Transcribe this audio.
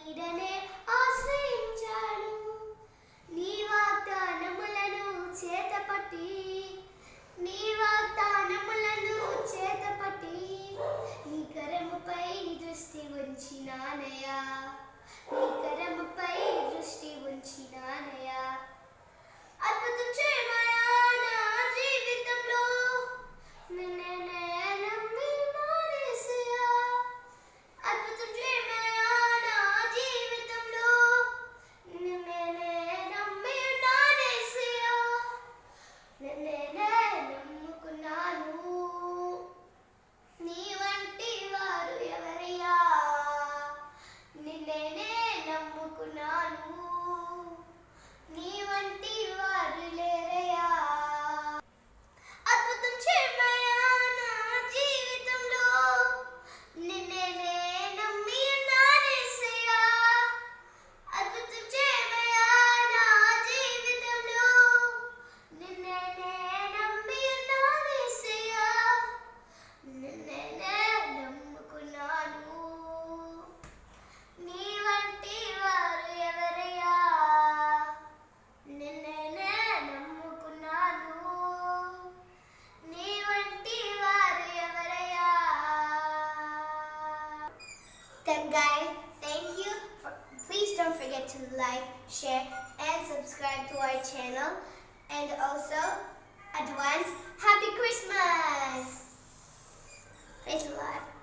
నీడనే ఆశ్రయించాను. నీ వాగ్దానములను చేతపట్టి నీ కరముపై దృష్టి ఉంచినానయా. నీ కరముపై దృష్టి ఉంచినానయా. అద్భుతం చేయమయా నా జీవితంలో, నిన్నే నమ్మినాను యేసయ్యా. అద్భుతం చేయమయా నా జీవితంలో, నిన్నే నమ్మినాను యేసయ్యా. నిన్నే నమ్ముకున్నాను. నీ వంటి వారు ఎవరయ్యా? నిన్నే నమ్ముకున్నాను. నీ వంటి వారు లేరయ్యా. అద్భుతం చేయమయ్యా నా జీవితంలో, నిన్నే నమ్మి ఉన్నాను యేసయ్యా. అద్భుతం చేయమయ్యా నా జీవితంలో, నిన్నే నమ్మి ఉన్నాను యేసయ్యా. నిన్నే నమ్ముకున్నాను. నీ వంటి వారు ఎవరయ్యా? నిన్నే నమ్ముకున్నాను. నీ వంటి వారు ఎవరయ్యా? Then guys, thank you. Please don't forget to like, share and subscribe to our channel. And also advance Happy Christmas! Praise the Lord.